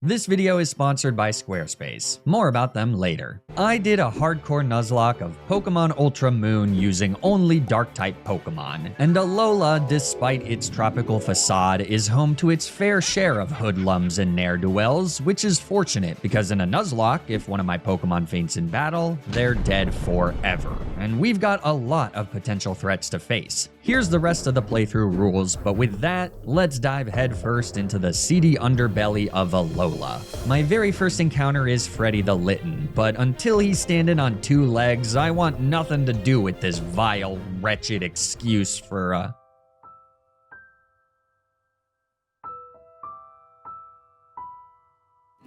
This video is sponsored by Squarespace. More about them later. I did a hardcore Nuzlocke of Pokemon Ultra Moon using only Dark-type Pokemon, and Alola, despite its tropical facade, is home to its fair share of hoodlums and ne'er-do-wells, which is fortunate because in a Nuzlocke, if one of my Pokemon faints in battle, they're dead forever, and we've got a lot of potential threats to face. Here's the rest of the playthrough rules, but with that, let's dive headfirst into the seedy underbelly of Alola. My very first encounter is Freddy the Litten, but until he's standing on two legs, I want nothing to do with this vile, wretched excuse for,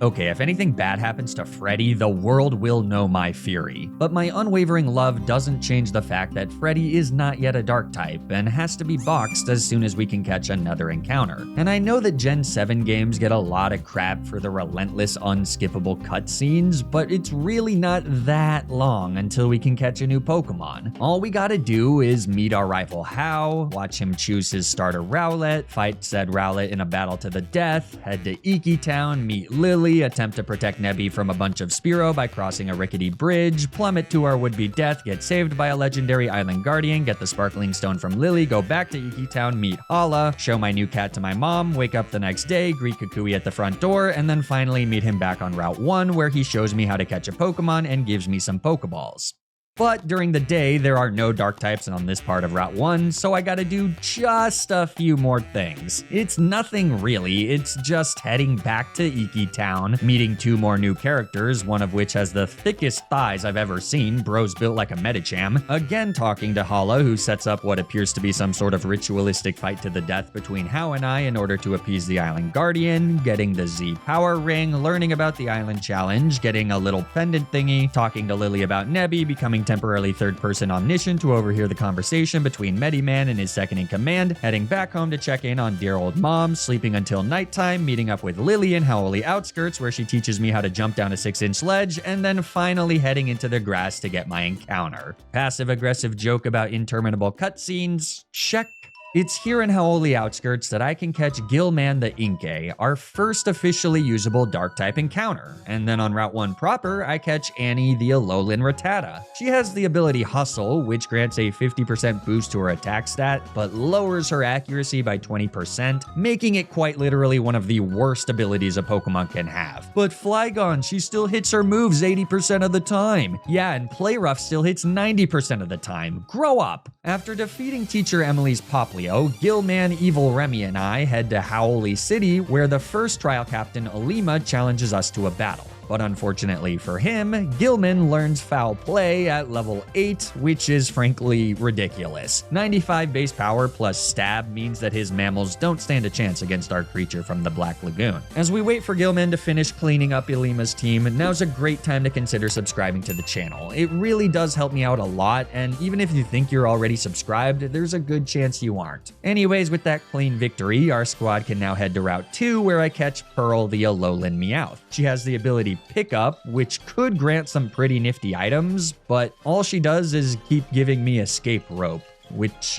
Okay, if anything bad happens to Freddy, the world will know my fury. But my unwavering love doesn't change the fact that Freddy is not yet a dark type and has to be boxed as soon as we can catch another encounter. And I know that Gen 7 games get a lot of crap for the relentless, unskippable cutscenes, but it's really not that long until we can catch a new Pokemon. All we gotta do is meet our rival Hau, watch him choose his starter Rowlet, fight said Rowlet in a battle to the death, head to Iki Town, meet Lily, attempt to protect Nebby from a bunch of Spearow by crossing a rickety bridge, plummet to our would-be death, get saved by a legendary island guardian, get the sparkling stone from Lily, go back to Iki Town, meet Hala, show my new cat to my mom, wake up the next day, greet Kukui at the front door, and then finally meet him back on Route 1 where he shows me how to catch a Pokemon and gives me some Pokeballs. But during the day, there are no dark types on this part of Route 1, so I gotta do just a few more things. It's nothing really, it's just heading back to Iki Town, meeting two more new characters, one of which has the thickest thighs I've ever seen, bro's built like a Medicham, again talking to Hala, who sets up what appears to be some sort of ritualistic fight to the death between Hau and I in order to appease the Island Guardian, getting the Z Power Ring, learning about the Island Challenge, getting a little pendant thingy, talking to Lily about Nebby, becoming temporarily third-person omniscient to overhear the conversation between Mediman and his second-in-command, heading back home to check in on dear old mom, sleeping until nighttime, meeting up with Lily in Howley Outskirts where she teaches me how to jump down a 6-inch ledge, and then finally heading into the grass to get my encounter. Passive-aggressive joke about interminable cutscenes? Check. It's here in Howley Outskirts that I can catch Gilman the Inkay, our first officially usable Dark-type encounter. And then on Route 1 proper, I catch Annie the Alolan Rattata. She has the ability Hustle, which grants a 50% boost to her attack stat, but lowers her accuracy by 20%, making it quite literally one of the worst abilities a Pokemon can have. But Flygon, she still hits her moves 80% of the time. Yeah, and Play Rough still hits 90% of the time. Grow up! After defeating Teacher Emily's Poplio, Gilman, Evil Remy, and I head to Howley City, where the first trial captain, Alima, challenges us to a battle. But unfortunately for him, Gilman learns Foul Play at level 8, which is frankly ridiculous. 95 base power plus stab means that his mammals don't stand a chance against our creature from the Black Lagoon. As we wait for Gilman to finish cleaning up Ilima's team, now's a great time to consider subscribing to the channel. It really does help me out a lot, and even if you think you're already subscribed, there's a good chance you aren't. Anyways, with that clean victory, our squad can now head to Route 2 where I catch Pearl the Alolan Meowth. She has the ability Pickup, which could grant some pretty nifty items, but all she does is keep giving me escape rope, which,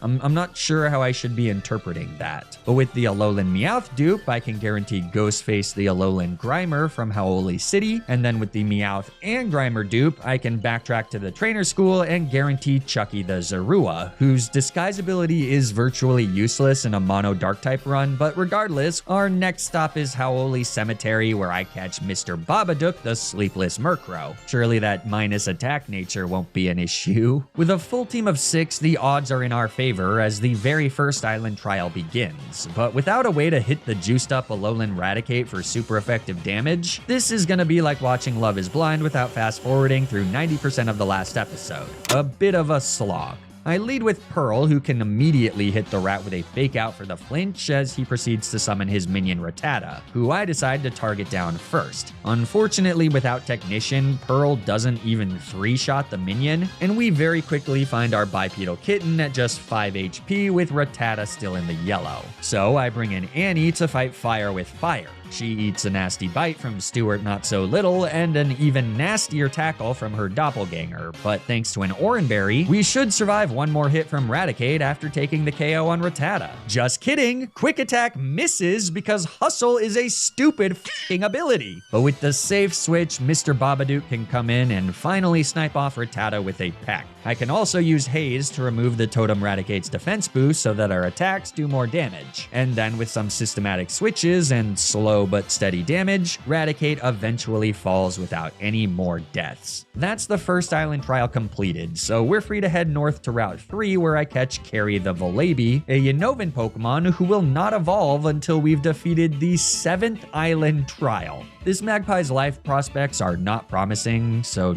I'm not sure how I should be interpreting that. But with the Alolan Meowth dupe, I can guarantee Ghostface the Alolan Grimer from Howley City, and then with the Meowth and Grimer dupe, I can backtrack to the trainer school and guarantee Chucky the Zorua, whose disguise ability is virtually useless in a mono dark-type run, but regardless, our next stop is Howley Cemetery, where I catch Mr. Babadook the Sleepless Murkrow. Surely that minus attack nature won't be an issue. With a full team of 6, the odds are in our favor as the very first island trial begins, but without a way to hit the juiced up Alolan Raticate for super effective damage, this is gonna be like watching Love is Blind without fast forwarding through 90% of the last episode. A bit of a slog. I lead with Pearl, who can immediately hit the rat with a fake out for the flinch as he proceeds to summon his minion Rattata, who I decide to target down first. Unfortunately, without Technician, Pearl doesn't even 3-shot the minion, and we very quickly find our bipedal kitten at just 5 HP with Rattata still in the yellow. So I bring in Annie to fight fire with fire. She eats a nasty bite from Stuart Not So Little and an even nastier tackle from her doppelganger, but thanks to an Oranberry, we should survive one more hit from Raticate after taking the KO on Rattata. Just kidding, Quick Attack misses because Hustle is a stupid f***ing ability. But with the safe switch, Mr. Babadook can come in and finally snipe off Rattata with a peck. I can also use Haze to remove the Totem Raticate's defense boost so that our attacks do more damage. And then with some systematic switches and slow but steady damage, Raticate eventually falls without any more deaths. That's the first island trial completed, so we're free to head north to Route 3 where I catch Carrie the Volibee, a Unnovan Pokemon who will not evolve until we've defeated the 7th island trial. This Magpie's life prospects are not promising, so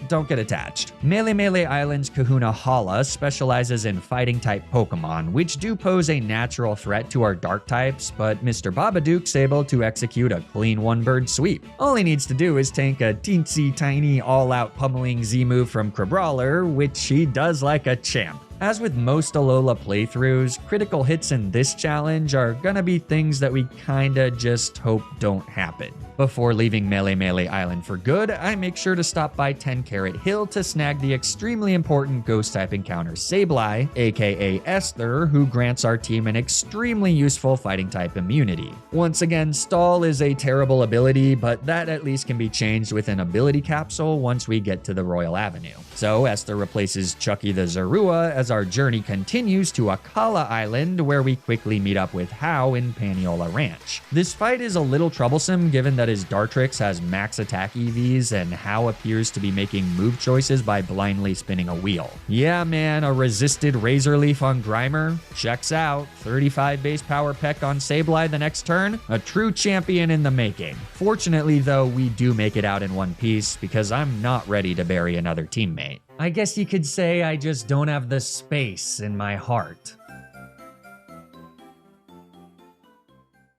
don't get attached. Melee Island's Kahuna Hala specializes in fighting-type Pokemon, which do pose a natural threat to our dark types, but Mr. Babadook's able to execute a clean one-bird sweep. All he needs to do is tank a teensy tiny all-out pummeling Z-move from Crabrawler, which he does like a champ. As with most Alola playthroughs, critical hits in this challenge are gonna be things that we kinda just hope don't happen. Before leaving Melee Island for good, I make sure to stop by 10 Carat Hill to snag the extremely important Ghost-type encounter Sableye, aka Esther, who grants our team an extremely useful fighting-type immunity. Once again, Stall is a terrible ability, but that at least can be changed with an ability capsule once we get to the Royal Avenue. So Esther replaces Chucky the Zorua as our journey continues to Akala Island, where we quickly meet up with Hau in Paniola Ranch. This fight is a little troublesome given that his Dartrix has max attack EVs and Hau appears to be making move choices by blindly spinning a wheel. Yeah man, a resisted Razor Leaf on Grimer? Checks out. 35 base power peck on Sableye the next turn? A true champion in the making. Fortunately though, we do make it out in one piece because I'm not ready to bury another teammate. I guess you could say I just don't have the space in my heart.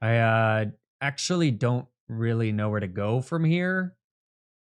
I actually don't really know where to go from here.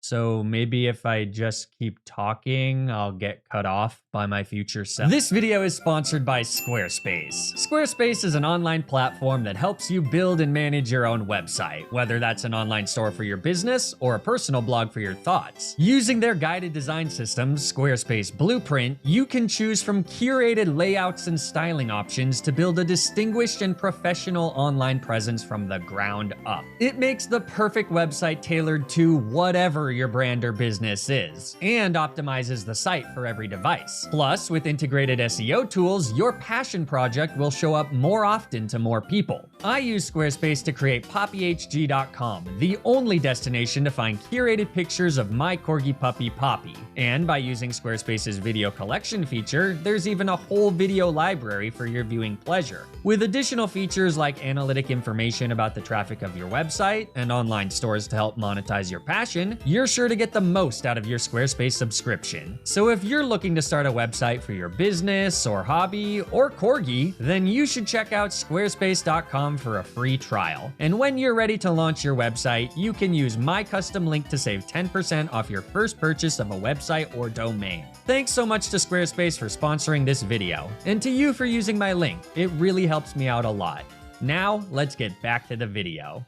So maybe if I just keep talking, I'll get cut off by my future self. This video is sponsored by Squarespace. Squarespace is an online platform that helps you build and manage your own website, whether that's an online store for your business or a personal blog for your thoughts. Using their guided design systems, Squarespace Blueprint, you can choose from curated layouts and styling options to build a distinguished and professional online presence from the ground up. It makes the perfect website tailored to whatever your brand or business is, and optimizes the site for every device. Plus, with integrated SEO tools, your passion project will show up more often to more people. I use Squarespace to create PoppyHG.com, the only destination to find curated pictures of my corgi puppy Poppy. And by using Squarespace's video collection feature, there's even a whole video library for your viewing pleasure. With additional features like analytic information about the traffic of your website and online stores to help monetize your passion, you're sure to get the most out of your Squarespace subscription. So if you're looking to start a website for your business or hobby or corgi, then you should check out squarespace.com for a free trial. And when you're ready to launch your website, you can use my custom link to save 10% off your first purchase of a website or domain. Thanks so much to Squarespace for sponsoring this video, and to you for using my link. It really helps me out a lot. Now, let's get back to the video.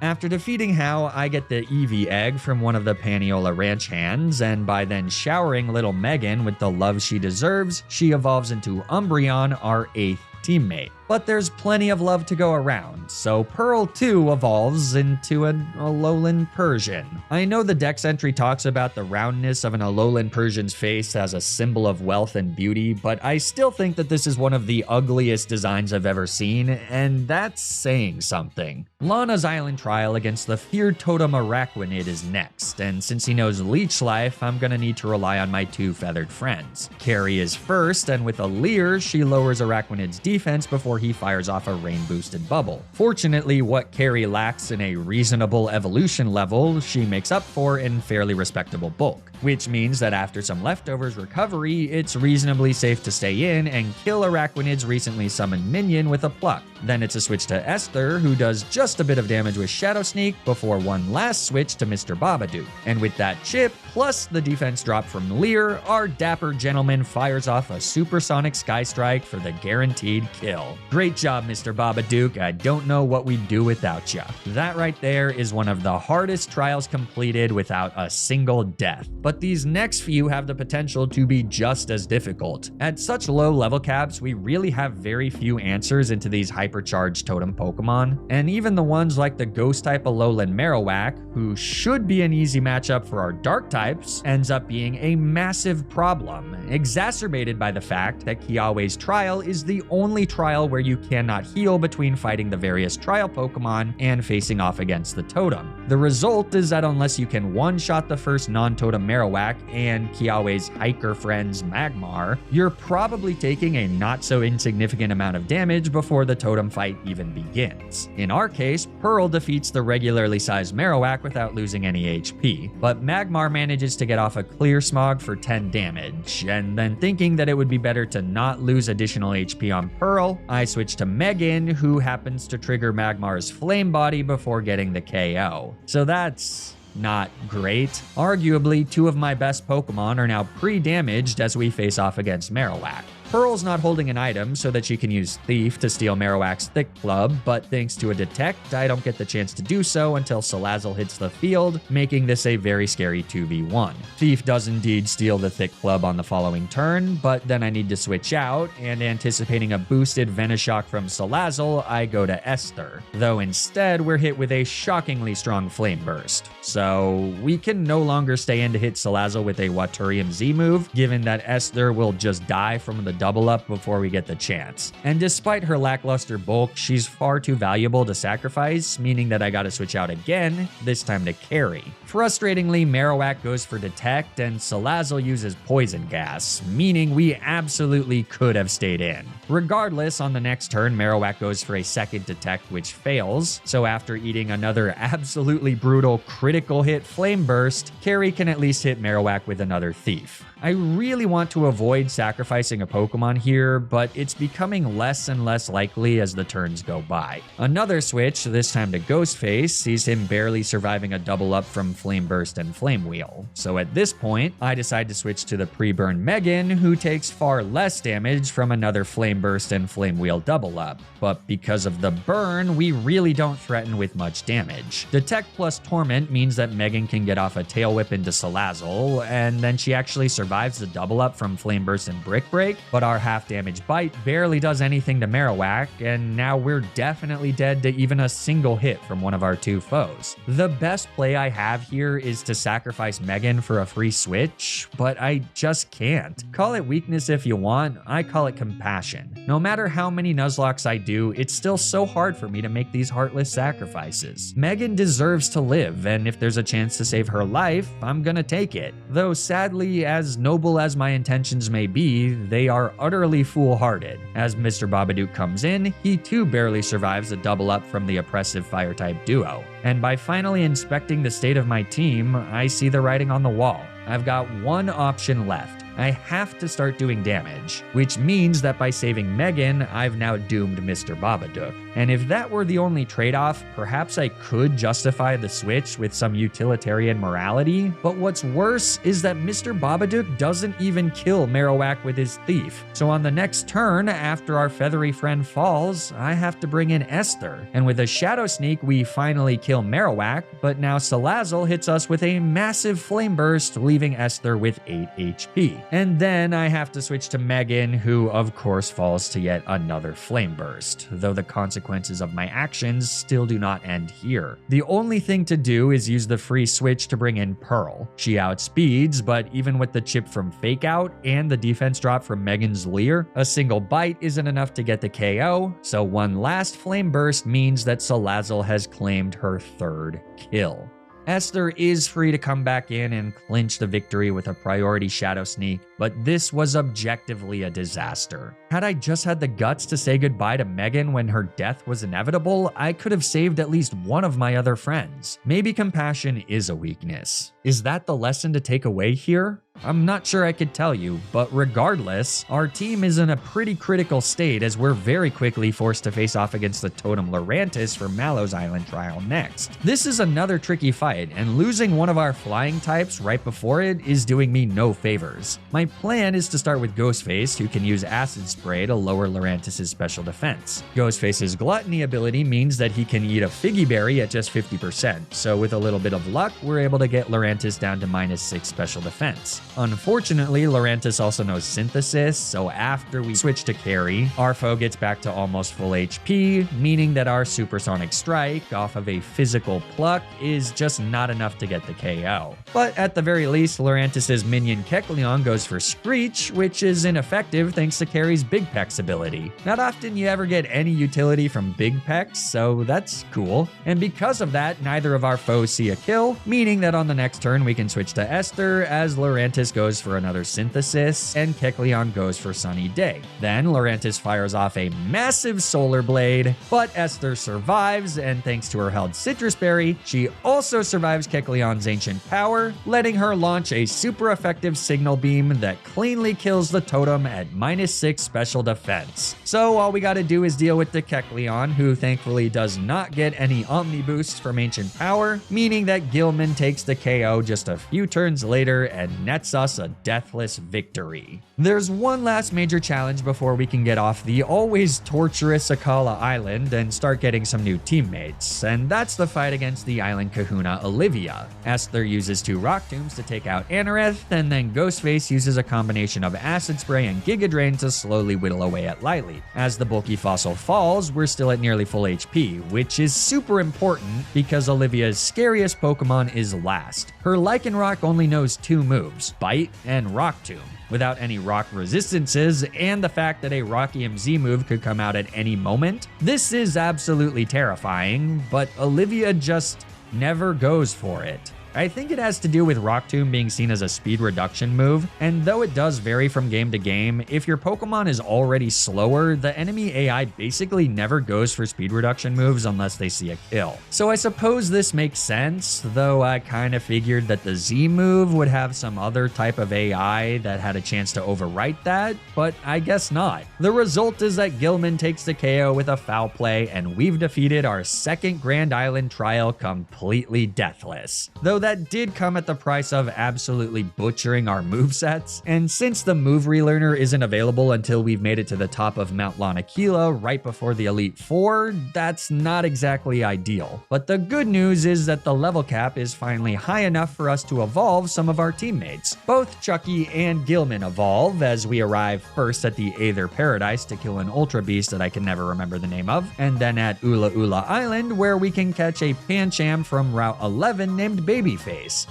After defeating Hau, I get the Eevee egg from one of the Paniola Ranch hands, and by then showering little Megan with the love she deserves, she evolves into Umbreon, our 8th teammate. But there's plenty of love to go around, so Pearl too evolves into an Alolan Persian. I know the Dex entry talks about the roundness of an Alolan Persian's face as a symbol of wealth and beauty, but I still think that this is one of the ugliest designs I've ever seen, and that's saying something. Lana's island trial against the feared totem Araquanid is next, and since he knows Leech Life, I'm gonna need to rely on my 2 feathered friends. Carrie is first, and with a Leer, she lowers Araquanid's defense before he fires off a rain-boosted bubble. Fortunately, what Carrie lacks in a reasonable evolution level, she makes up for in fairly respectable bulk, which means that after some leftovers recovery, it's reasonably safe to stay in and kill Araquanid's recently summoned minion with a pluck. Then it's a switch to Esther, who does just a bit of damage with Shadow Sneak before one last switch to Mr. Babadook. And with that chip, plus the defense drop from Leer, our dapper gentleman fires off a supersonic Sky Strike for the guaranteed kill. Great job, Mr. Babadook. I don't know what we'd do without ya. That right there is one of the hardest trials completed without a single death. But these next few have the potential to be just as difficult. At such low level caps, we really have very few answers into these hypercharged totem Pokemon, and even the ones like the Ghost type Alolan Marowak, who should be an easy matchup for our Dark types, ends up being a massive problem, exacerbated by the fact that Kiawe's trial is the only trial where you cannot heal between fighting the various trial Pokemon and facing off against the totem. The result is that unless you can one-shot the first non-totem Marowak and Kiawe's hiker friend's Magmar, you're probably taking a not so insignificant amount of damage before the totem fight even begins. In our case, Pearl defeats the regularly sized Marowak without losing any HP, but Magmar manages to get off a Clear Smog for 10 damage, and then thinking that it would be better to not lose additional HP on Pearl, I switch to Megan, who happens to trigger Magmar's Flame Body before getting the KO. So that's not great. Arguably, two of my best Pokemon are now pre-damaged as we face off against Marowak. Pearl's not holding an item so that she can use Thief to steal Marowak's Thick Club, but thanks to a Detect, I don't get the chance to do so until Salazzle hits the field, making this a very scary 2v1. Thief does indeed steal the Thick Club on the following turn, but then I need to switch out, and anticipating a boosted Venoshock from Salazzle, I go to Esther, though instead we're hit with a shockingly strong Flame Burst. So we can no longer stay in to hit Salazzle with a Waturium Z move, given that Esther will just die from the double up before we get the chance. And despite her lackluster bulk, she's far too valuable to sacrifice, meaning that I gotta switch out again, this time to carry. Frustratingly, Marowak goes for Detect and Salazzle uses Poison Gas, meaning we absolutely could have stayed in. Regardless, on the next turn, Marowak goes for a second Detect, which fails, so after eating another absolutely brutal critical hit Flame Burst, Carrie can at least hit Marowak with another Thief. I really want to avoid sacrificing a Pokemon here, but it's becoming less and less likely as the turns go by. Another switch, this time to Ghostface, sees him barely surviving a double up from Flame Burst and Flame Wheel. So at this point, I decide to switch to the pre-burn Megan, who takes far less damage from another Flame Burst and Flame Wheel double up. But because of the burn, we really don't threaten with much damage. Detect plus Torment means that Megan can get off a Tail Whip into Salazzle, and then she actually survives the double up from Flame Burst and Brick Break, but our half damage bite barely does anything to Marowak, and now we're definitely dead to even a single hit from one of our two foes. The best play I have here is to sacrifice Megan for a free switch, but I just can't. Call it weakness if you want, I call it compassion. No matter how many Nuzlocks I do, it's still so hard for me to make these heartless sacrifices. Megan deserves to live, and if there's a chance to save her life, I'm gonna take it. Though sadly, as noble as my intentions may be, they are utterly foolhardy. As Mr. Babadook comes in, he too barely survives a double up from the oppressive Fire-type duo. And by finally inspecting the state of my team, I see the writing on the wall. I've got one option left. I have to start doing damage, which means that by saving Megan, I've now doomed Mr. Babadook. And if that were the only trade-off, perhaps I could justify the switch with some utilitarian morality, but what's worse is that Mr. Babadook doesn't even kill Marowak with his Thief. So on the next turn, after our feathery friend falls, I have to bring in Esther. And with a Shadow Sneak, we finally kill Marowak, but now Salazzle hits us with a massive Flame Burst, leaving Esther with 8 HP. And then I have to switch to Megan, who of course falls to yet another Flame Burst, though the consequences of my actions still do not end here. The only thing to do is use the free switch to bring in Pearl. She outspeeds, but even with the chip from Fake Out and the defense drop from Megan's Leer, a single bite isn't enough to get the KO, so one last Flame Burst means that Salazzle has claimed her third kill. Esther is free to come back in and clinch the victory with a priority Shadow Sneak, but this was objectively a disaster. Had I just had the guts to say goodbye to Megan when her death was inevitable, I could have saved at least one of my other friends. Maybe compassion is a weakness. Is that the lesson to take away here? I'm not sure I could tell you, but regardless, our team is in a pretty critical state as we're very quickly forced to face off against the totem Lurantis for Mallow's Island trial next. This is another tricky fight, and losing one of our flying types right before it is doing me no favors. My plan is to start with Ghostface, who can use Acid Spray to lower Lurantis' special defense. Ghostface's Gluttony ability means that he can eat a Figgy Berry at just 50%, so with a little bit of luck, we're able to get Lurantis down to -6 special defense. Unfortunately, Lurantis also knows Synthesis, so after we switch to carry, our foe gets back to almost full HP, meaning that our Supersonic Strike off of a physical pluck is just not enough to get the KO. But at the very least, Lurantis' minion Kecleon goes for Screech, which is ineffective thanks to Carry's Big Peck's ability. Not often you ever get any utility from Big Pecks, so that's cool. And because of that, neither of our foes see a kill, meaning that on the next turn we can switch to Esther as Lurantis goes for another Synthesis and Kecleon goes for Sunny Day. Then Lurantis fires off a massive Solar Blade, but Esther survives, and thanks to her held Citrus Berry, she also survives Kecleon's Ancient Power, letting her launch a super effective Signal Beam that cleanly kills the totem at -6 special defense. So all we gotta do is deal with the Kecleon, who thankfully does not get any Omni boosts from Ancient Power, meaning that Gilman takes the KO just a few turns later and nets us a deathless victory. There's one last major challenge before we can get off the always torturous Akala Island and start getting some new teammates, and that's the fight against the island kahuna Olivia. Esther uses 2 Rock Tombs to take out Anorith, and then Ghostface uses a combination of Acid Spray and Giga Drain to slowly whittle away at Lily. As the bulky fossil falls, we're still at nearly full HP, which is super important because Olivia's scariest Pokemon is last. Her Lycanroc only knows 2 moves, Bite and Rock Tomb. Without any rock resistances, and the fact that a Rock EMZ move could come out at any moment, this is absolutely terrifying, but Olivia just never goes for it. I think it has to do with Rock Tomb being seen as a speed reduction move, and though it does vary from game to game, if your Pokemon is already slower, the enemy AI basically never goes for speed reduction moves unless they see a kill. So I suppose this makes sense, though I kinda figured that the Z move would have some other type of AI that had a chance to overwrite that, but I guess not. The result is that Gilman takes the KO with a foul play, and we've defeated our second Grand Island trial completely deathless. Though that did come at the price of absolutely butchering our movesets, and since the move relearner isn't available until we've made it to the top of Mount Lanakila right before the Elite Four, that's not exactly ideal. But the good news is that the level cap is finally high enough for us to evolve some of our teammates. Both Chucky and Gilman evolve as we arrive first at the Aether Paradise to kill an Ultra Beast that I can never remember the name of, and then at Ula Ula Island where we can catch a Pancham from Route 11 named Babyface.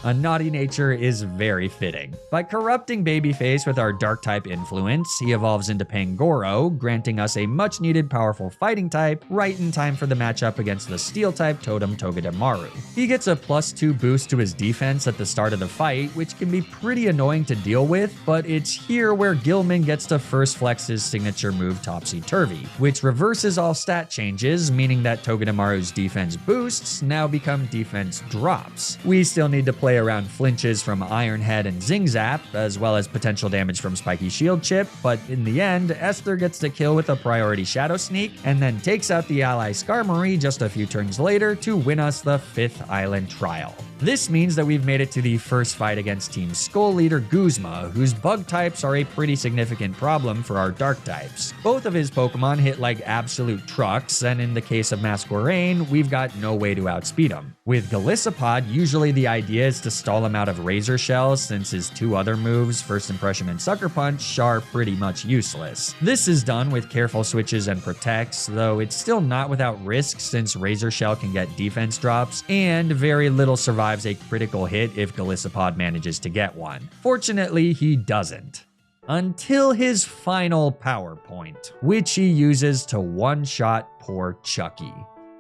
A naughty nature is very fitting. By corrupting Babyface with our Dark-type influence, he evolves into Pangoro, granting us a much-needed powerful fighting type right in time for the matchup against the Steel-type totem Togedemaru. He gets a +2 boost to his defense at the start of the fight, which can be pretty annoying to deal with, but it's here where Gilman gets to first flex his signature move Topsy-Turvy, which reverses all stat changes, meaning that Togedemaru's defense boosts now become defense drops. We still need to play around flinches from Iron Head and Zing Zap, as well as potential damage from Spiky Shield Chip, but in the end, Esther gets the kill with a priority Shadow Sneak, and then takes out the ally Skarmory just a few turns later to win us the 5th Island Trial. This means that we've made it to the first fight against Team Skull Leader Guzma, whose bug types are a pretty significant problem for our dark types. Both of his Pokemon hit like absolute trucks, and in the case of Masquerain, we've got no way to outspeed him. With Golisopod, usually the idea is to stall him out of Razor Shell since his 2 other moves, First Impression and Sucker Punch, are pretty much useless. This is done with careful switches and protects, though it's still not without risk since Razor Shell can get defense drops, and very little survives a critical hit if Golisopod manages to get one. Fortunately, he doesn't. Until his final power point, which he uses to one-shot poor Chucky.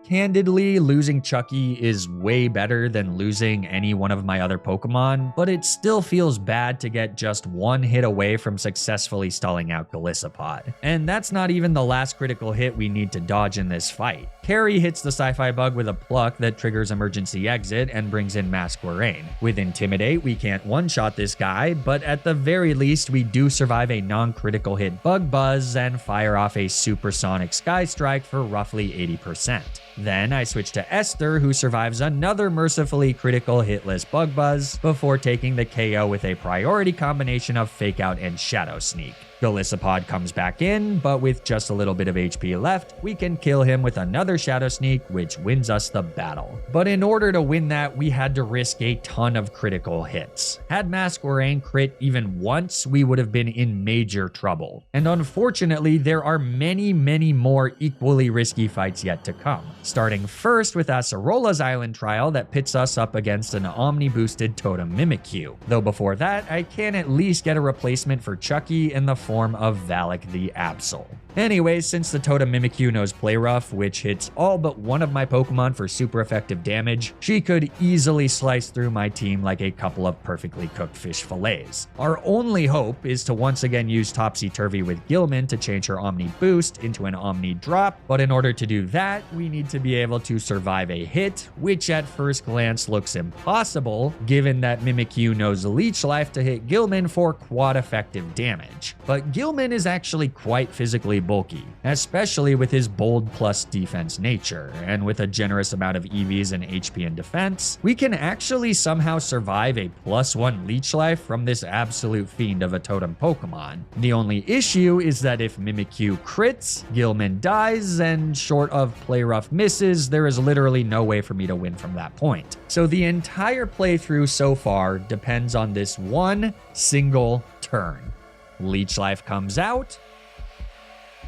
Candidly, losing Chucky is way better than losing any one of my other Pokemon, but it still feels bad to get just one hit away from successfully stalling out Golisopod. And that's not even the last critical hit we need to dodge in this fight. Carrie hits the Sci-Fi Bug with a pluck that triggers emergency exit and brings in Masquerain. With Intimidate, we can't one-shot this guy, but at the very least, we do survive a non-critical hit Bug Buzz and fire off a Supersonic Sky Strike for roughly 80%. Then I switch to Esther, who survives another mercifully critical hitless Bug Buzz before taking the KO with a priority combination of Fake Out and Shadow Sneak. Golisopod comes back in, but with just a little bit of HP left, we can kill him with another Shadow Sneak, which wins us the battle. But in order to win that, we had to risk a ton of critical hits. Had Masquerain crit even once, we would have been in major trouble. And unfortunately, there are many more equally risky fights yet to come. Starting first with Acerola's Island trial that pits us up against an Omni-boosted Totem Mimikyu. Though before that, I can at least get a replacement for Chucky in the form of Valak the Absol. Anyways, since the Totem Mimikyu knows Play Rough, which hits all but one of my Pokemon for super effective damage, she could easily slice through my team like a couple of perfectly cooked fish fillets. Our only hope is to once again use Topsy-Turvy with Gilman to change her Omni Boost into an Omni Drop, but in order to do that, we need to be able to survive a hit, which at first glance looks impossible, given that Mimikyu knows Leech Life to hit Gilman for quad effective damage. But Gilman is actually quite physically bulky, especially with his bold plus defense nature, and with a generous amount of EVs and HP and defense, we can actually somehow survive a +1 Leech Life from this absolute fiend of a totem Pokemon. The only issue is that if Mimikyu crits, Gilman dies, and short of Play Rough misses, there is literally no way for me to win from that point. So the entire playthrough so far depends on this one single turn. Leech Life comes out,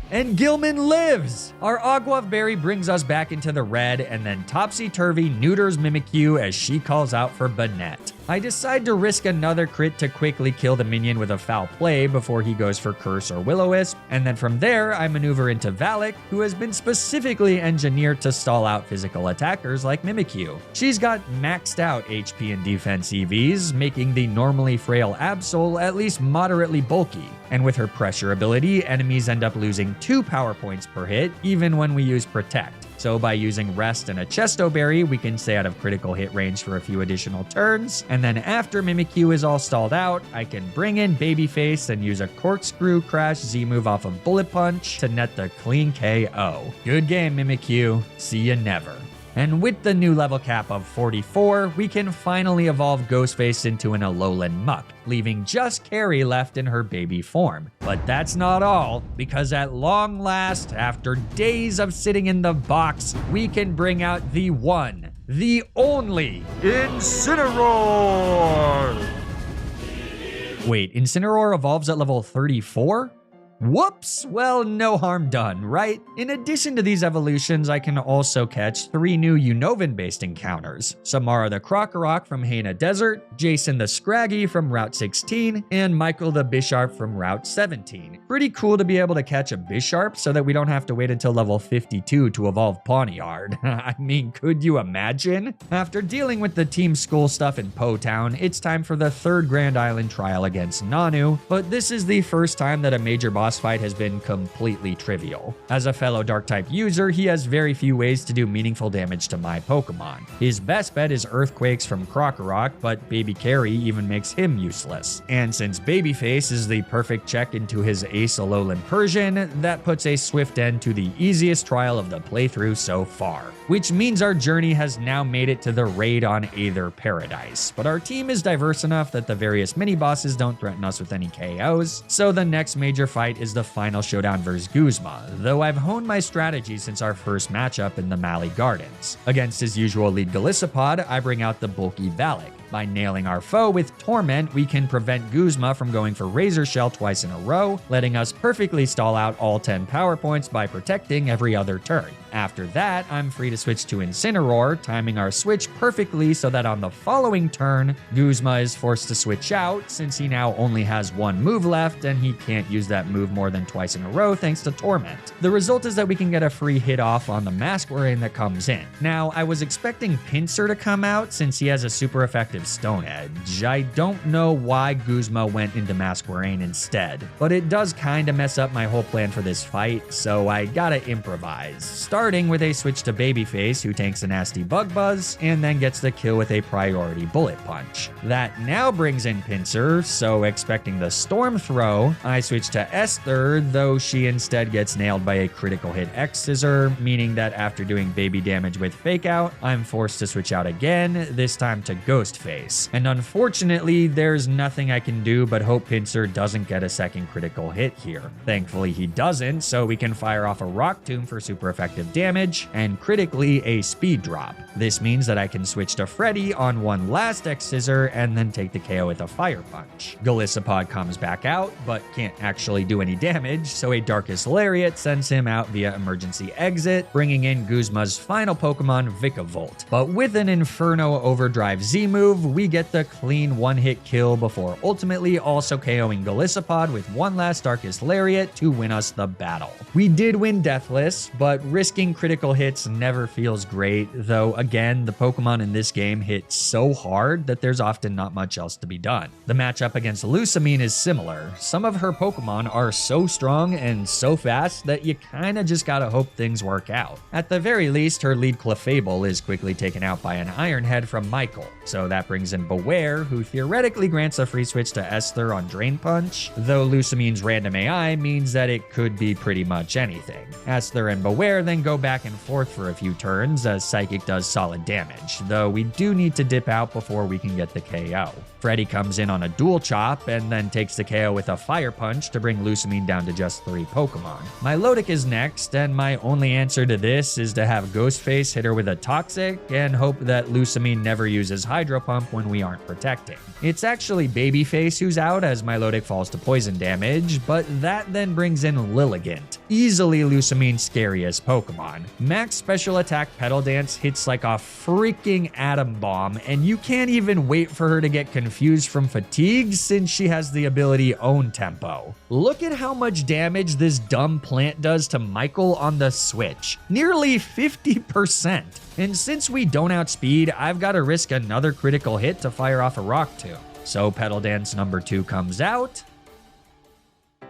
and Gilman lives! Our Aguav Berry brings us back into the red, and then Topsy-Turvy neuters Mimikyu as she calls out for Banette. I decide to risk another crit to quickly kill the minion with a foul play before he goes for Curse or Will-O-Wisp, and then from there I maneuver into Valak, who has been specifically engineered to stall out physical attackers like Mimikyu. She's got maxed out HP and defense EVs, making the normally frail Absol at least moderately bulky, and with her pressure ability, enemies end up losing 2 power points per hit, even when we use Protect. So by using Rest and a Chesto Berry, we can stay out of critical hit range for a few additional turns, and then after Mimikyu is all stalled out, I can bring in Babyface and use a Corkscrew Crash Z-move off of Bullet Punch to net the clean KO. Good game, Mimikyu. See ya never. And with the new level cap of 44, we can finally evolve Ghostface into an Alolan Muck, leaving just Carrie left in her baby form. But that's not all, because at long last, after days of sitting in the box, we can bring out the one, the only Incineroar! Wait, Incineroar evolves at level 34? Whoops! Well, no harm done, right? In addition to these evolutions, I can also catch 3 new Unova-based encounters. Samara the Krokorok from Haina Desert, Jason the Scraggy from Route 16, and Michael the Bisharp from Route 17. Pretty cool to be able to catch a Bisharp so that we don't have to wait until level 52 to evolve Pawniard. I mean, could you imagine? After dealing with the Team School stuff in Po Town, it's time for the 3rd Grand Island trial against Nanu, but this is the first time that a major boss fight has been completely trivial. As a fellow Dark-type user, he has very few ways to do meaningful damage to my Pokemon. His best bet is Earthquakes from Krokorok, but Baby Carrie even makes him useless. And since Babyface is the perfect check into his Ace Alolan Persian, that puts a swift end to the easiest trial of the playthrough so far. Which means our journey has now made it to the raid on Aether Paradise. But our team is diverse enough that the various mini-bosses don't threaten us with any KOs, so the next major fight is the final showdown versus Guzma, though I've honed my strategy since our first matchup in the Mali Gardens. Against his usual lead Golisopod, I bring out the bulky Valak. By nailing our foe with Torment, we can prevent Guzma from going for Razor Shell twice in a row, letting us perfectly stall out all 10 power points by protecting every other turn. After that, I'm free to switch to Incineroar, timing our switch perfectly so that on the following turn, Guzma is forced to switch out since he now only has one move left and he can't use that move more than twice in a row thanks to Torment. The result is that we can get a free hit off on the Masquerain that comes in. Now, I was expecting Pinsir to come out since he has a super effective Stone Edge. I don't know why Guzma went into Masquerain instead, but it does kinda mess up my whole plan for this fight, so I gotta improvise. Starting with a switch to Babyface, who tanks a nasty Bug Buzz, and then gets the kill with a priority Bullet Punch. That now brings in Pinsir, so expecting the Storm Throw, I switch to Esther, though she instead gets nailed by a critical hit X-Scissor, meaning that after doing baby damage with Fake Out, I'm forced to switch out again, this time to Ghostface. And unfortunately, there's nothing I can do but hope Pinsir doesn't get a second critical hit here. Thankfully he doesn't, so we can fire off a Rock Tomb for super effective damage, and critically a Speed Drop. This means that I can switch to Freddy on one last X-Scissor and then take the KO with a Fire Punch. Golisopod comes back out, but can't actually do any damage, so a Darkest Lariat sends him out via emergency exit, bringing in Guzma's final Pokemon, Vikavolt. But with an Inferno Overdrive Z move, we get the clean one-hit kill before ultimately also KOing Golisopod with one last Darkest Lariat to win us the battle. We did win Deathless, but risking critical hits never feels great, though again, the Pokemon in this game hit so hard that there's often not much else to be done. The matchup against Lusamine is similar. Some of her Pokemon are so strong and so fast that you kinda just gotta hope things work out. At the very least, her lead Clefable is quickly taken out by an Iron Head from Michael, so that brings in Beware, who theoretically grants a free switch to Esther on Drain Punch, though Lusamine's random AI means that it could be pretty much anything. Esther and Beware then go back and forth for a few turns as Psychic does solid damage, though we do need to dip out before we can get the KO. Freddy comes in on a Dual Chop and then takes the KO with a Fire Punch to bring Lusamine down to just 3 Pokemon. Milotic is next, and my only answer to this is to have Ghostface hit her with a Toxic and hope that Lusamine never uses Hydro Pump when we aren't protecting. It's actually Babyface who's out as Milotic falls to poison damage, but that then brings in Lilligant, easily Lusamine's scariest Pokemon. Max Special Attack Petal Dance hits like a freaking atom bomb, and you can't even wait for her to get confused from fatigue since she has the ability Own Tempo. Look at how much damage this dumb plant does to Michael on the Switch. Nearly 50%. And since we don't outspeed, I've got to risk another critical hit to fire off a Rock Tomb. So Petal Dance number 2 comes out.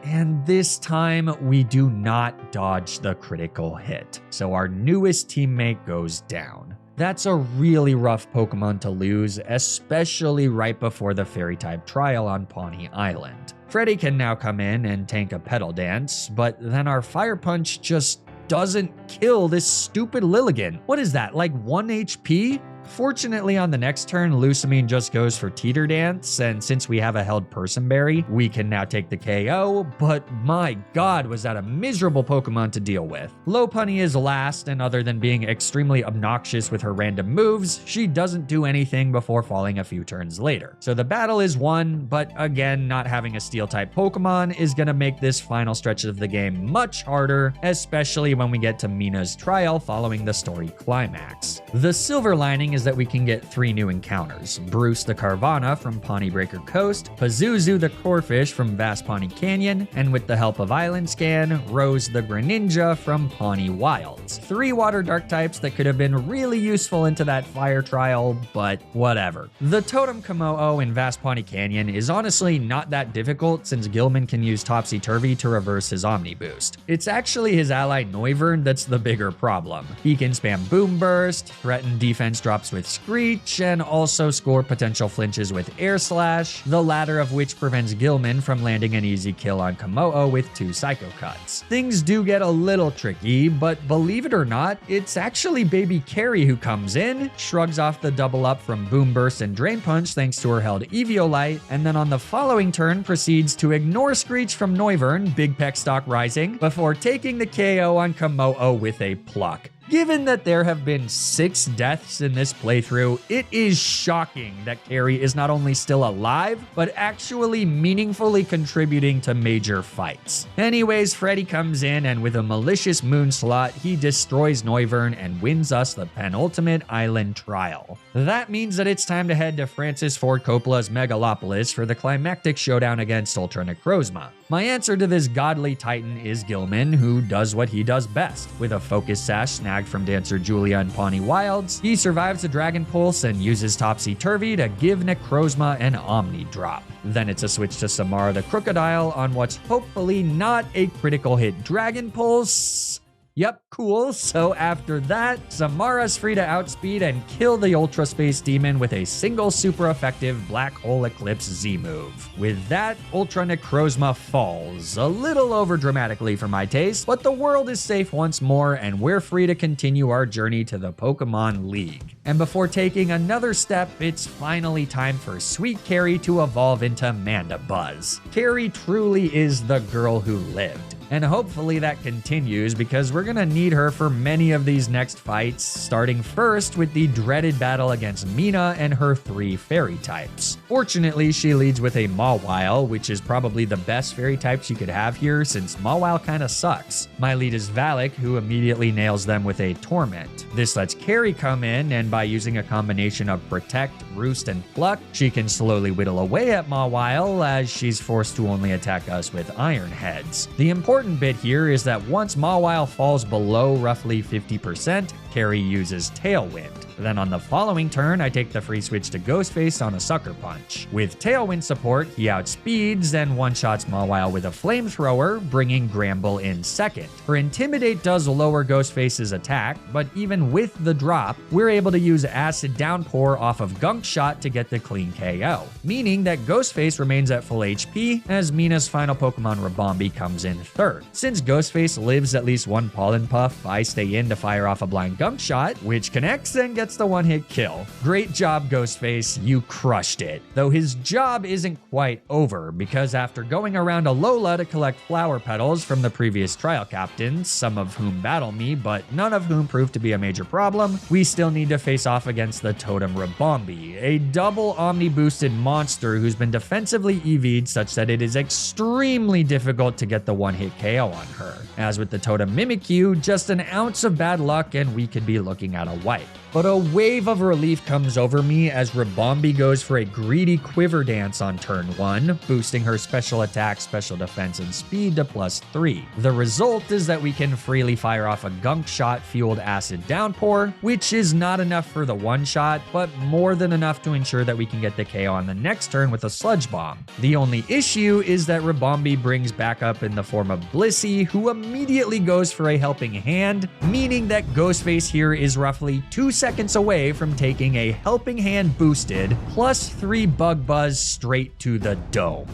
And this time, we do not dodge the critical hit. So our newest teammate goes down. That's a really rough Pokemon to lose, especially right before the Fairy-type trial on Pawnee Island. Freddy can now come in and tank a Petal Dance, but then our Fire Punch just doesn't kill this stupid Lilligant. What is that, like 1 HP? Fortunately, on the next turn, Lusamine just goes for Teeter Dance, and since we have a held Person Berry, we can now take the KO, but my god, was that a miserable Pokemon to deal with. Lopunny is last, and other than being extremely obnoxious with her random moves, she doesn't do anything before falling a few turns later. So the battle is won, but again, not having a Steel-type Pokemon is gonna make this final stretch of the game much harder, especially when we get to Mina's trial following the story climax. The silver lining is that we can get 3 new encounters. Bruce the Carvana from Pawnee Breaker Coast, Pazuzu the Corphish from Vast Pawnee Canyon, and with the help of Island Scan, Rose the Greninja from Pawnee Wilds. 3 water dark types that could have been really useful into that fire trial, but whatever. The Totem Komodo in Vast Pawnee Canyon is honestly not that difficult since Gilman can use Topsy Turvy to reverse his Omni Boost. It's actually his ally Noivern that's the bigger problem. He can spam Boom Burst, threaten defense drops with Screech, and also score potential flinches with Air Slash, the latter of which prevents Gilman from landing an easy kill on Komodo with 2 Psycho Cuts. Things do get a little tricky, but believe it or not, it's actually Baby Carrie who comes in, shrugs off the double up from Boom Burst and Drain Punch thanks to her held Eviolite, and then on the following turn proceeds to ignore Screech from Noivern, Big Peck Stock Rising, before taking the KO on Komodo with a Pluck. Given that there have been 6 deaths in this playthrough, it is shocking that Carrie is not only still alive, but actually meaningfully contributing to major fights. Anyways, Freddy comes in and with a malicious moonslot, he destroys Noivern and wins us the penultimate island trial. That means that it's time to head to Francis Ford Coppola's Megalopolis for the climactic showdown against Ultra Necrozma. My answer to this godly titan is Gilman, who does what he does best. With a focus sash snagged from dancer Julia and Pawnee Wilds, he survives the Dragon Pulse and uses Topsy-Turvy to give Necrozma an Omni drop. Then it's a switch to Samara the Crocodile on what's hopefully not a critical hit Dragon Pulse. Yep, cool. So after that, Samara's free to outspeed and kill the Ultra Space Demon with a single super effective Black Hole Eclipse Z move. With that, Ultra Necrozma falls, a little over dramatically for my taste, but the world is safe once more and we're free to continue our journey to the Pokemon League. And before taking another step, it's finally time for Sweet Carrie to evolve into Mandibuzz. Carrie truly is the girl who lived. And hopefully that continues because we're gonna need her for many of these next fights, starting first with the dreaded battle against Mina and her 3 fairy types. Fortunately, she leads with a Mawile, which is probably the best fairy type she could have here since Mawile kinda sucks. My lead is Valak, who immediately nails them with a Torment. This lets Carrie come in, and by using a combination of Protect, Roost, and Pluck, she can slowly whittle away at Mawile as she's forced to only attack us with Iron Heads. The important bit here is that once Mawile falls below roughly 50%, Carrie uses Tailwind. Then on the following turn, I take the free switch to Ghostface on a Sucker Punch. With Tailwind support, he outspeeds and one-shots Mawile with a Flamethrower, bringing Gramble in second. Her Intimidate does lower Ghostface's attack, but even with the drop, we're able to use Acid Downpour off of Gunk Shot to get the clean KO, meaning that Ghostface remains at full HP as Mina's final Pokemon Rabombi comes in third. Since Ghostface lives at least one Pollen Puff, I stay in to fire off a blind Gunk Shot, which connects and gets the one-hit kill. Great job, Ghostface, you crushed it. Though his job isn't quite over, because after going around Alola to collect flower petals from the previous trial captains, some of whom battle me, but none of whom proved to be a major problem, we still need to face off against the Totem Rabombi, a double Omni-boosted monster who's been defensively EV'd such that it is extremely difficult to get the one-hit KO on her. As with the Totem Mimikyu, just an ounce of bad luck and we could be looking at a wipe. But a wave of relief comes over me as Rabombi goes for a greedy Quiver Dance on turn 1, boosting her special attack, special defense, and speed to +3. The result is that we can freely fire off a Gunk Shot fueled Acid Downpour, which is not enough for the one-shot, but more than enough to ensure that we can get the KO on the next turn with a Sludge Bomb. The only issue is that Rabombi brings backup in the form of Blissey, who immediately goes for a Helping Hand, meaning that Ghostface here is roughly 2 seconds away from taking a Helping Hand boosted +3 Bug Buzz straight to the dome.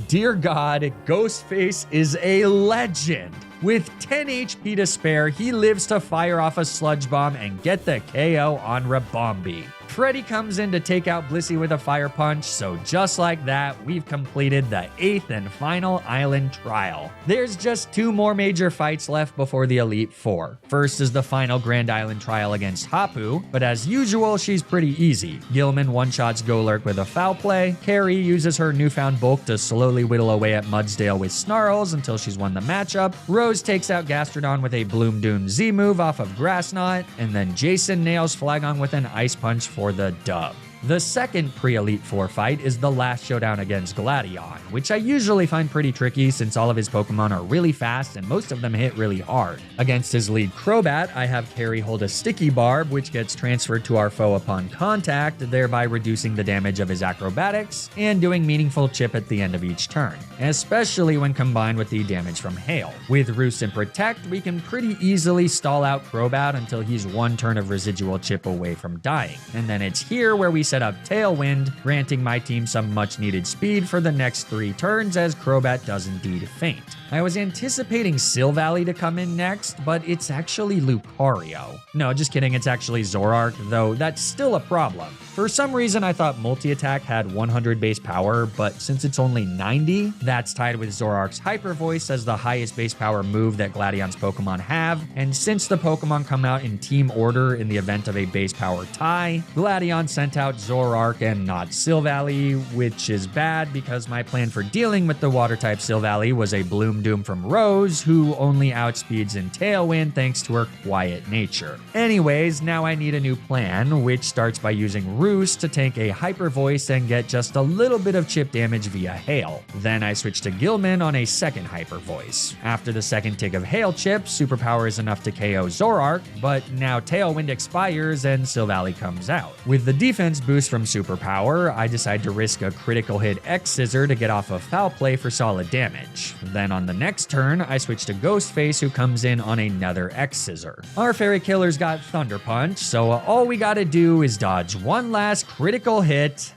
Dear God, Ghostface is a legend. With 10 HP to spare, he lives to fire off a Sludge Bomb and get the KO on Rabombi. Freddy comes in to take out Blissey with a Fire Punch, so just like that, we've completed the 8th and final island trial. There's just 2 more major fights left before the Elite Four. First is the final Grand Island trial against Hapu, but as usual, she's pretty easy. Gilman one-shots Golurk with a Foul Play, Carrie uses her newfound bulk to slowly whittle away at Mudsdale with Snarls until she's won the matchup, Rose takes out Gastrodon with a Bloom Doom Z move off of Grass Knot, and then Jason nails Flagon with an Ice Punch for the dub. The second pre-Elite Four fight is the last showdown against Gladion, which I usually find pretty tricky since all of his Pokemon are really fast and most of them hit really hard. Against his lead Crobat, I have Carrie hold a Sticky Barb, which gets transferred to our foe upon contact, thereby reducing the damage of his acrobatics and doing meaningful chip at the end of each turn, especially when combined with the damage from Hail. With Roost and Protect, we can pretty easily stall out Crobat until he's 1 turn of residual chip away from dying, and then it's here where we set up Tailwind, granting my team some much needed speed for the next 3 turns as Crobat does indeed faint. I was anticipating Silvally to come in next, but it's actually Lucario. No, just kidding, it's actually Zoroark, though that's still a problem. For some reason, I thought Multi-Attack had 100 base power, but since it's only 90, that's tied with Zoroark's Hyper Voice as the highest base power move that Gladion's Pokemon have, and since the Pokemon come out in team order in the event of a base power tie, Gladion sent out Zoroark and not Silvally, which is bad because my plan for dealing with the Water-type Silvally was a Bloom Doom from Rose, who only outspeeds in Tailwind thanks to her quiet nature. Anyways, now I need a new plan, which starts by using Roost to tank a Hyper Voice and get just a little bit of chip damage via Hail. Then I switch to Gilman on a second Hyper Voice. After the second tick of Hail Chip, Superpower is enough to KO Zoroark, but now Tailwind expires and Silvally comes out. With the defense boost from Superpower, I decide to risk a critical hit X-Scissor to get off of Foul Play for solid damage. Then on the next turn, I switch to Ghostface, who comes in on another X-Scissor. Our Fairy Killer's got Thunder Punch, so all we gotta do is dodge one last critical hit.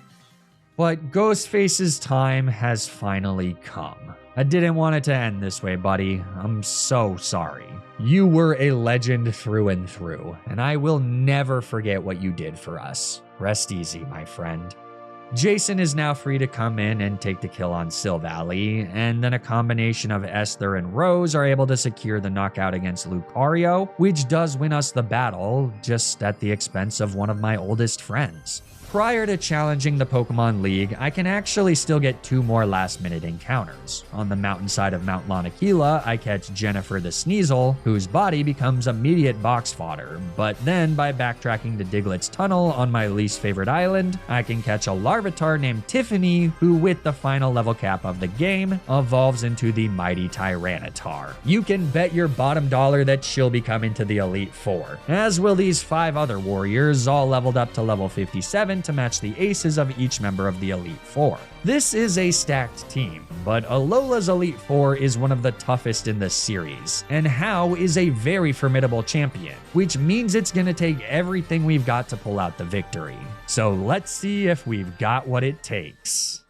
But Ghostface's time has finally come. I didn't want it to end this way, buddy. I'm so sorry. You were a legend through and through, and I will never forget what you did for us. Rest easy, my friend. Jason is now free to come in and take the kill on Silvally, and then a combination of Esther and Rose are able to secure the knockout against Lucario, which does win us the battle, just at the expense of one of my oldest friends. Prior to challenging the Pokemon League, I can actually still get 2 more last-minute encounters. On the mountainside of Mount Lanakila, I catch Jennifer the Sneasel, whose body becomes immediate box fodder, but then by backtracking to Diglett's Tunnel on my least favorite island, I can catch a Larvitar named Tiffany, who with the final level cap of the game, evolves into the mighty Tyranitar. You can bet your bottom dollar that she'll be coming to the Elite Four, as will these 5 other warriors, all leveled up to level 57 to match the aces of each member of the Elite Four. This is a stacked team, but Alola's Elite Four is one of the toughest in the series, and Hau is a very formidable champion, which means it's gonna take everything we've got to pull out the victory. So let's see if we've got what it takes.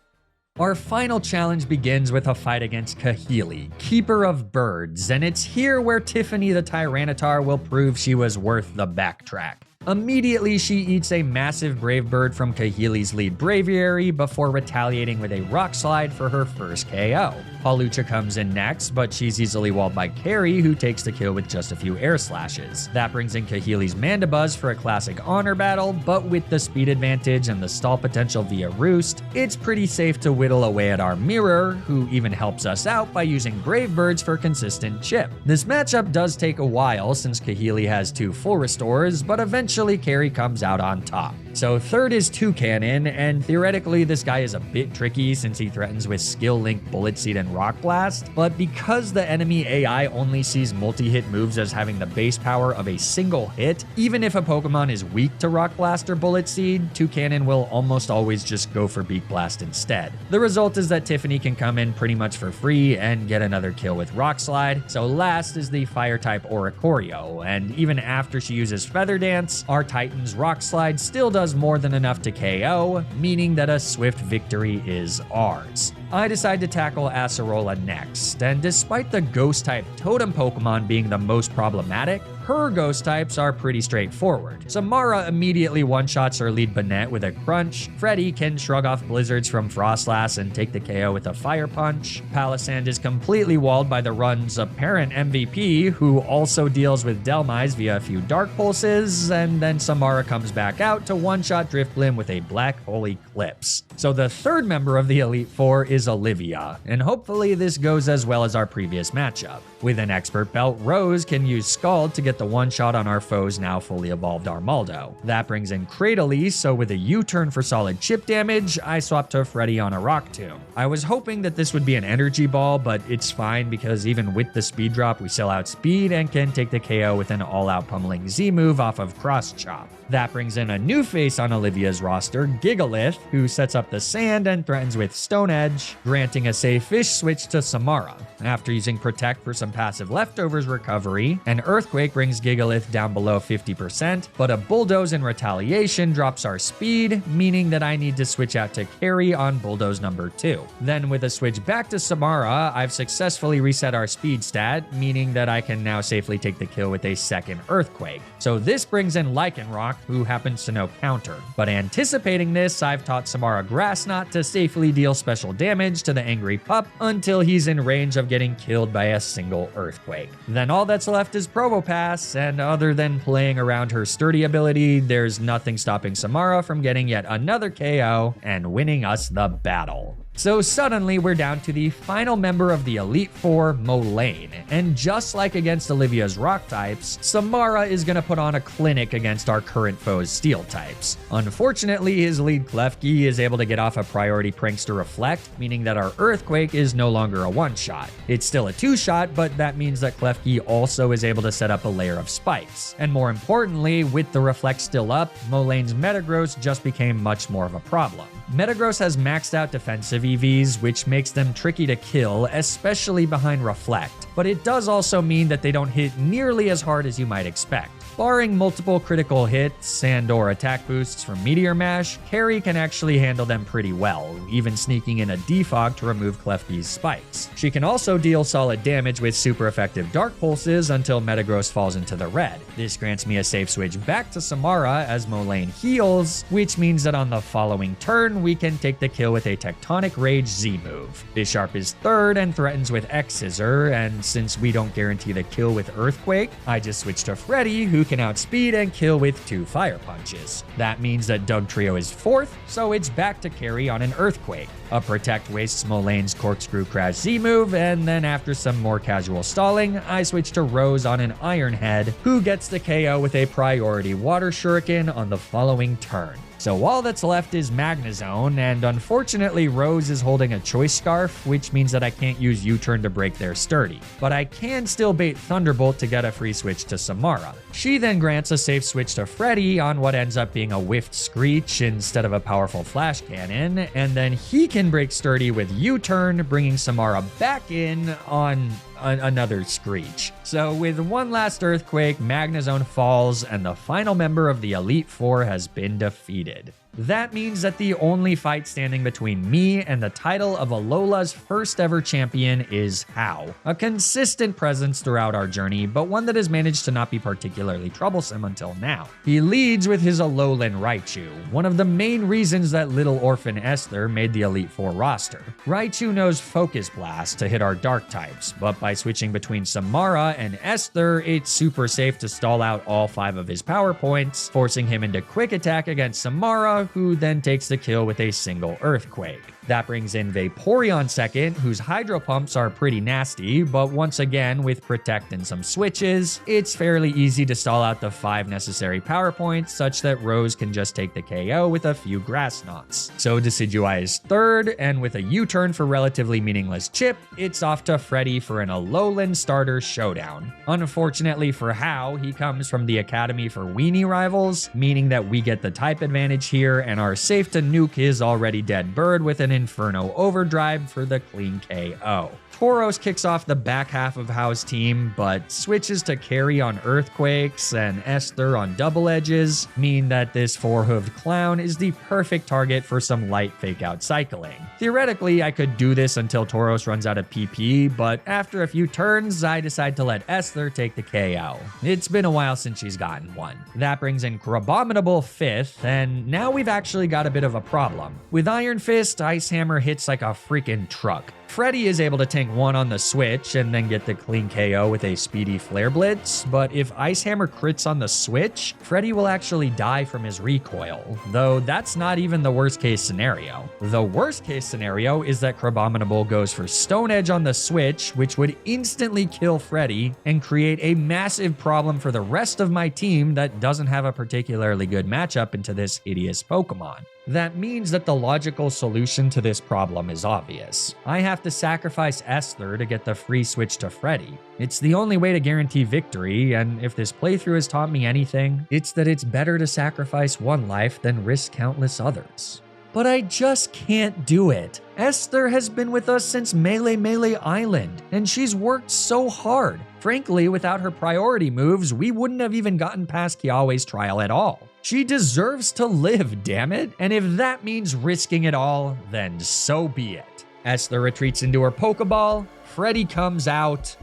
Our final challenge begins with a fight against Kahili, Keeper of Birds, and it's here where Tiffany the Tyranitar will prove she was worth the backtrack. Immediately, she eats a massive Brave Bird from Kahili's lead Braviary before retaliating with a Rock Slide for her first KO. Palucha comes in next, but she's easily walled by Carrie, who takes the kill with just a few air slashes. That brings in Kahili's Mandibuzz for a classic honor battle, but with the speed advantage and the stall potential via Roost, it's pretty safe to whittle away at our Mirror, who even helps us out by using Brave Birds for consistent chip. This matchup does take a while since Kahili has 2 full restores, but eventually Carrie comes out on top. So third is Toucanon, and theoretically this guy is a bit tricky since he threatens with Skill Link, Bullet Seed, and Rock Blast, but because the enemy AI only sees multi-hit moves as having the base power of a single hit, even if a Pokemon is weak to Rock Blast or Bullet Seed, Toucanon will almost always just go for Beak Blast instead. The result is that Tiffany can come in pretty much for free and get another kill with Rock Slide, so last is the Fire-type Oricorio, and even after she uses Feather Dance, our Titan's Rock Slide still does more than enough to KO, meaning that a swift victory is ours. I decide to tackle Acerola next, and despite the Ghost-type Totem Pokemon being the most problematic, her Ghost types are pretty straightforward. Samara immediately one-shots her lead Banette with a Crunch, Freddy can shrug off Blizzards from Frostlass and take the KO with a Fire Punch, Palisand is completely walled by the run's apparent MVP, who also deals with Delmise via a few Dark Pulses, and then Samara comes back out to one-shot Drifblim with a Black Hole Eclipse. So the third member of the Elite Four is Olivia, and hopefully this goes as well as our previous matchup. With an Expert Belt, Rose can use Scald to get the one-shot on our foe's now fully evolved Armaldo. That brings in Cradily, so with a U-turn for solid chip damage, I swap to Freddy on a Rock Tomb. I was hoping that this would be an Energy Ball, but it's fine because even with the speed drop, we still outspeed and can take the KO with an all-out pummeling Z move off of Cross Chop. That brings in a new face on Olivia's roster, Gigalith, who sets up the sand and threatens with Stone Edge, granting a safe fish switch to Samara. After using Protect for some passive leftovers recovery, an Earthquake brings brings Gigalith down below 50%, but a Bulldoze in retaliation drops our speed, meaning that I need to switch out to carry on Bulldoze number 2. Then with a switch back to Samara, I've successfully reset our speed stat, meaning that I can now safely take the kill with a second Earthquake. So this brings in Lycanroc, who happens to know counter. But anticipating this, I've taught Samara Grass Knot to safely deal special damage to the angry pup until he's in range of getting killed by a single Earthquake. Then all that's left is Probopass, and other than playing around her sturdy ability, there's nothing stopping Samara from getting yet another KO and winning us the battle. So suddenly we're down to the final member of the Elite Four, Molayne, and just like against Olivia's rock types, Samara is gonna put on a clinic against our current foe's steel types. Unfortunately, his lead Klefki is able to get off a priority Prankster Reflect, meaning that our Earthquake is no longer a one-shot. It's still a two-shot, but that means that Klefki also is able to set up a layer of spikes. And more importantly, with the Reflect still up, Molayne's Metagross just became much more of a problem. Metagross has maxed out defensive EVs, which makes them tricky to kill, especially behind Reflect, but it does also mean that they don't hit nearly as hard as you might expect. Barring multiple critical hits and/or attack boosts from Meteor Mash, Carrie can actually handle them pretty well, even sneaking in a Defog to remove Klefki's spikes. She can also deal solid damage with super effective Dark Pulses until Metagross falls into the red. This grants me a safe switch back to Samara as Molayne heals, which means that on the following turn, we can take the kill with a Tectonic Rage Z move. Bisharp is third and threatens with X-Scissor, and since we don't guarantee the kill with Earthquake, I just switch to Freddy, who can outspeed and kill with 2 Fire Punches. That means that Dugtrio is fourth, so it's back to carry on an Earthquake. A Protect wastes Molayne's Corkscrew Crash Z move, and then after some more casual stalling, I switch to Rose on an Iron Head, who gets the KO with a priority Water Shuriken on the following turn. So all that's left is Magnezone, and unfortunately Rose is holding a Choice Scarf, which means that I can't use U-turn to break their sturdy. But I can still bait Thunderbolt to get a free switch to Samara. She then grants a safe switch to Freddy on what ends up being a whiffed Screech instead of a powerful Flash Cannon, and then he can break sturdy with U-turn, bringing Samara back in on another Screech. So with one last Earthquake, Magnezone falls, and the final member of the Elite Four has been defeated. That means that the only fight standing between me and the title of Alola's first ever champion is Hau, a consistent presence throughout our journey, but one that has managed to not be particularly troublesome until now. He leads with his Alolan Raichu, one of the main reasons that little orphan Esther made the Elite Four roster. Raichu knows Focus Blast to hit our dark types, but by switching between Samara and Esther, it's super safe to stall out all 5 of his power points, forcing him into quick attack against Samara, who then takes the kill with a single Earthquake. That brings in Vaporeon second, whose Hydro Pumps are pretty nasty, but once again, with Protect and some switches, it's fairly easy to stall out the 5 necessary power points such that Rose can just take the KO with a few Grass Knots. So Decidueye is third, and with a U-turn for relatively meaningless Chip, it's off to Freddy for an Alolan starter showdown. Unfortunately for Hau, he comes from the Academy for Weenie Rivals, meaning that we get the type advantage here and are safe to nuke his already dead bird with an Inferno Overdrive for the clean KO. Tauros kicks off the back half of Hau's team, but switches to carry on Earthquakes and Esther on Double Edges mean that this 4-hooved clown is the perfect target for some light fake-out cycling. Theoretically, I could do this until Tauros runs out of PP, but after a few turns, I decide to let Esther take the KO. It's been a while since she's gotten one. That brings in Crabominable fifth, and now we've actually got a bit of a problem. With Iron Fist, Ice Hammer hits like a freaking truck. Freddy is able to tank one on the switch and then get the clean KO with a speedy Flare Blitz, but if Ice Hammer crits on the switch, Freddy will actually die from his recoil, though that's not even the worst case scenario. The worst case scenario is that Crabominable goes for Stone Edge on the switch, which would instantly kill Freddy and create a massive problem for the rest of my team that doesn't have a particularly good matchup into this hideous Pokemon. That means that the logical solution to this problem is obvious. I have to sacrifice Esther to get the free switch to Freddy. It's the only way to guarantee victory, and if this playthrough has taught me anything, it's that it's better to sacrifice one life than risk countless others. but I just can't do it. Esther has been with us since Melee Island, and she's worked so hard. Frankly, without her priority moves, we wouldn't have even gotten past Kiawe's trial at all. She deserves to live, damn it, and if that means risking it all, then so be it. Esther retreats into her Pokeball, Freddy comes out,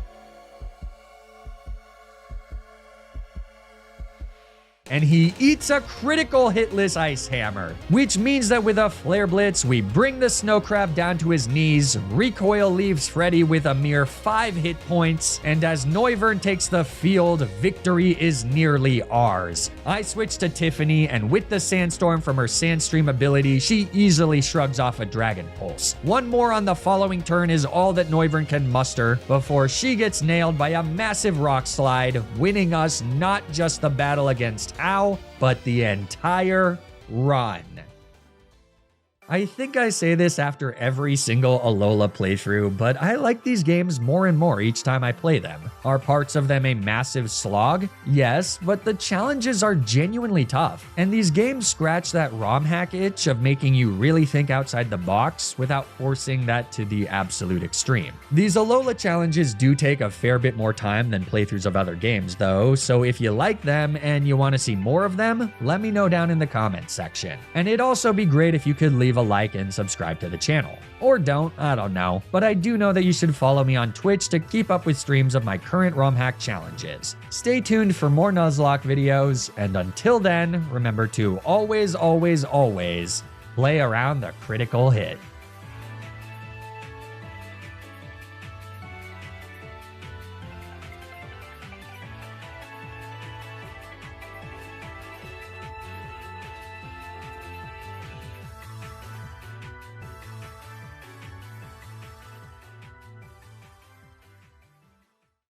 and he eats a critical hitless Ice Hammer, which means that with a Flare Blitz, we bring the Snow Crab down to his knees, Recoil leaves Freddy with a mere 5 hit points, and as Noivern takes the field, victory is nearly ours. I switch to Tiffany, and with the Sandstorm from her Sandstream ability, she easily shrugs off a Dragon Pulse. One more on the following turn is all that Noivern can muster before she gets nailed by a massive Rock Slide, winning us not just the battle against Ow, but the entire run. I think I say this after every single Alola playthrough, but I like these games more and more each time I play them. Are parts of them a massive slog? Yes, but the challenges are genuinely tough, and these games scratch that ROM hack itch of making you really think outside the box without forcing that to the absolute extreme. These Alola challenges do take a fair bit more time than playthroughs of other games though, so if you like them and you want to see more of them, let me know down in the comments section. And it'd also be great if you could leave a like and subscribe to the channel. Or don't, I don't know. But I do know that you should follow me on Twitch to keep up with streams of my current ROM hack challenges. Stay tuned for more Nuzlocke videos, and until then, remember to always play around the critical hit.